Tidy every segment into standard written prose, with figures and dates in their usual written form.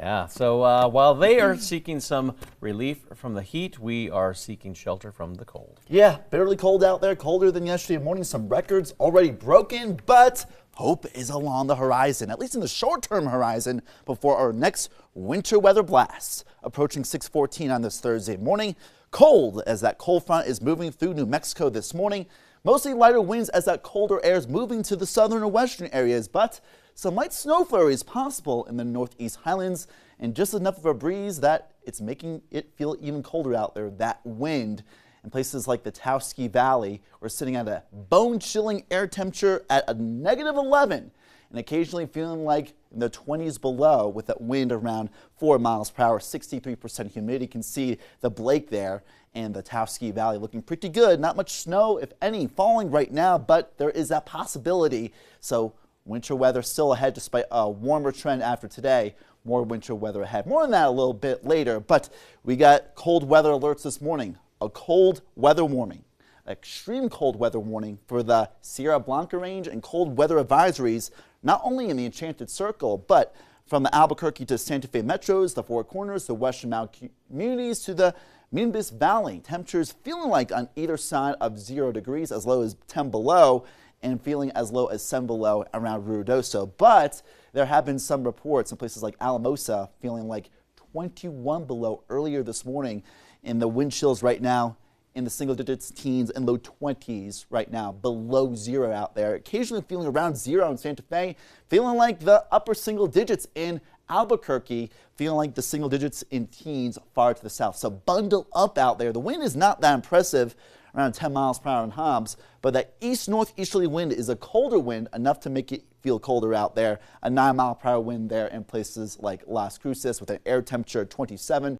Yeah, so while they are seeking some relief from the heat, we are seeking shelter from the cold. Yeah, bitterly cold out there, colder than yesterday morning. Some records already broken, but hope is along the horizon, at least in the short-term horizon, before our next winter weather blast. Approaching 6:14 on this Thursday morning. Cold as that cold front is moving through New Mexico this morning. Mostly lighter winds as that colder air is moving to the southern and western areas, but some light snow flurries possible in the northeast highlands, and just enough of a breeze that it's making it feel even colder out there. That wind in places like the Taos Ski Valley, we're sitting at a bone-chilling air temperature at a -11, and occasionally feeling like in the 20s below with that wind around 4 miles per hour, 63% humidity. You can see the Blake there and the Taos Ski Valley looking pretty good. Not much snow, if any, falling right now, but there is that possibility. So winter weather still ahead despite a warmer trend after today. More winter weather ahead. More on that a little bit later, but we got cold weather alerts this morning. A cold weather warning, extreme cold weather warning for the Sierra Blanca range, and cold weather advisories not only in the Enchanted Circle, but from the Albuquerque to Santa Fe metros, the Four Corners, the Western Mountain communities to the Minbis Valley. Temperatures feeling like on either side of 0 degrees, as low as 10 below, and feeling as low as 7 below around Ruidoso. But there have been some reports in places like Alamosa feeling like 21 below earlier this morning, and the wind chills right now in the single digits, teens, and low 20s right now, below 0 out there. Occasionally feeling around 0 in Santa Fe, feeling like the upper single digits in Albuquerque, feeling like the single digits in teens far to the south. So bundle up out there. The wind is not that impressive, around 10 miles per hour in Hobbs, but that east-northeasterly wind is a colder wind, enough to make it feel colder out there. A 9-mile-per-hour wind there in places like Las Cruces with an air temperature of 27.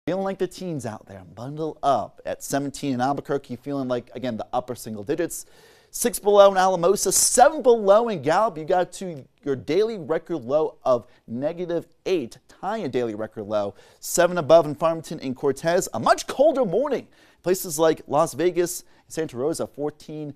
Feeling like the teens out there. Bundle up at 17 in Albuquerque, feeling like, again, the upper single digits. 6 below in Alamosa, 7 below in Gallup. You got to your daily record low of -8, tying a daily record low. 7 above in Farmington and Cortez. A much colder morning. Places like Las Vegas and Santa Rosa, 14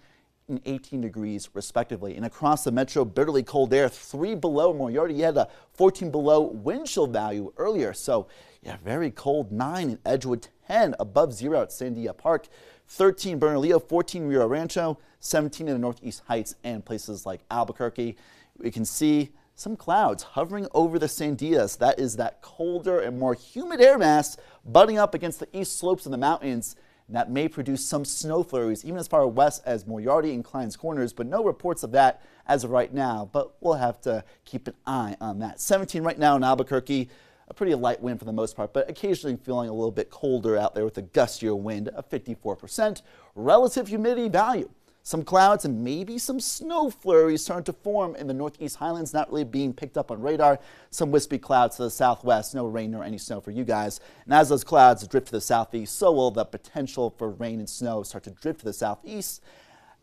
and 18 degrees respectively. And across the metro, bitterly cold air, 3 below Moriarty. You had a 14 below wind chill value earlier. So yeah, very cold. 9 in Edgewood, 10 above 0 at Sandia Park, 13 Bernalillo, 14 Rio Rancho, 17 in the Northeast Heights and places like Albuquerque. We can see some clouds hovering over the Sandias. That is that colder and more humid air mass butting up against the east slopes of the mountains. And that may produce some snow flurries, even as far west as Moriarty and Klein's Corners, but no reports of that as of right now. But we'll have to keep an eye on that. 17 right now in Albuquerque. A pretty light wind for the most part, but occasionally feeling a little bit colder out there with a gustier wind of 54%. Relative humidity value. Some clouds and maybe some snow flurries starting to form in the northeast highlands, not really being picked up on radar. Some wispy clouds to the southwest, no rain nor any snow for you guys. And as those clouds drift to the southeast, so will the potential for rain and snow start to drift to the southeast.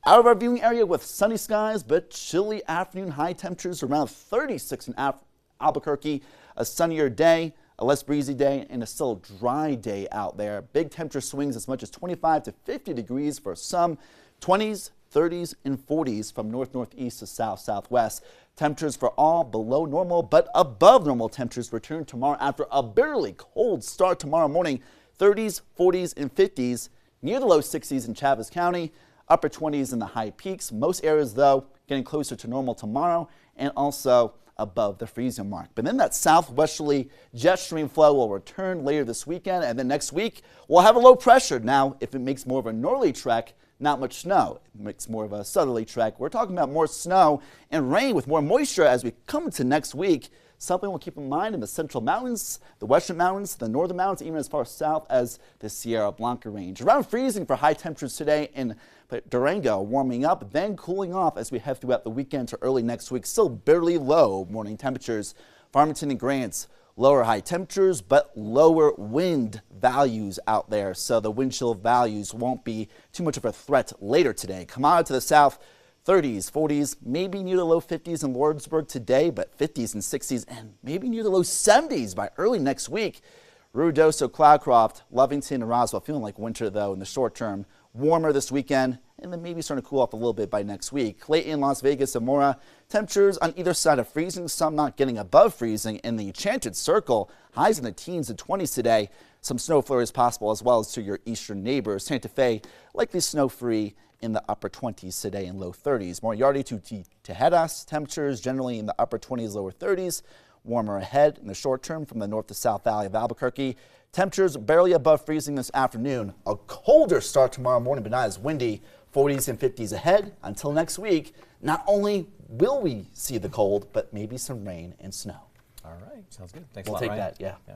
Out of our viewing area with sunny skies, but chilly afternoon high temperatures around 36 in Albuquerque. A sunnier day, a less breezy day, and a still dry day out there. Big temperature swings as much as 25 to 50 degrees for some, 20s, 30s, and 40s from north-northeast to south-southwest. Temperatures for all below normal, but above normal temperatures return tomorrow after a bitterly cold start tomorrow morning. 30s, 40s, and 50s, near the low 60s in Chaves County, upper 20s in the high peaks. Most areas, though, getting closer to normal tomorrow, and also above the freezing mark. But then that southwesterly jet stream flow will return later this weekend, and then next week we'll have a low pressure. Now, if it makes more of a northerly trek, not much snow. It makes more of a southerly trek. We're talking about more snow and rain with more moisture as we come into next week. Something we'll keep in mind in the central mountains, the western mountains, the northern mountains, even as far south as the Sierra Blanca range. Around freezing for high temperatures today in Durango, warming up, then cooling off as we head throughout the weekend to early next week. Still barely low morning temperatures. Farmington and Grants, lower high temperatures, but lower wind values out there. So the wind chill values won't be too much of a threat later today. Come on to the south. 30s, 40s, maybe near the low 50s in Lordsburg today, but 50s and 60s and maybe near the low 70s by early next week. Ruidoso, Cloudcroft, Lovington, and Roswell feeling like winter, though, in the short term. Warmer this weekend and then maybe starting to cool off a little bit by next week. Clayton, Las Vegas, and Mora, temperatures on either side of freezing, some not getting above freezing. In the Enchanted Circle, highs in the teens and 20s today. Some snow flurries possible as well as to your eastern neighbors. Santa Fe likely snow-free in the upper 20s today and low 30s. Moriarty to Tejedas, temperatures generally in the upper 20s, lower 30s. Warmer ahead in the short term from the north to south valley of Albuquerque. Temperatures barely above freezing this afternoon. A colder start tomorrow morning, but not as windy. 40s and 50s ahead. Until next week, not only will we see the cold, but maybe some rain and snow. All right, sounds good. Thanks a We'll lot, take Ryan. that, yeah.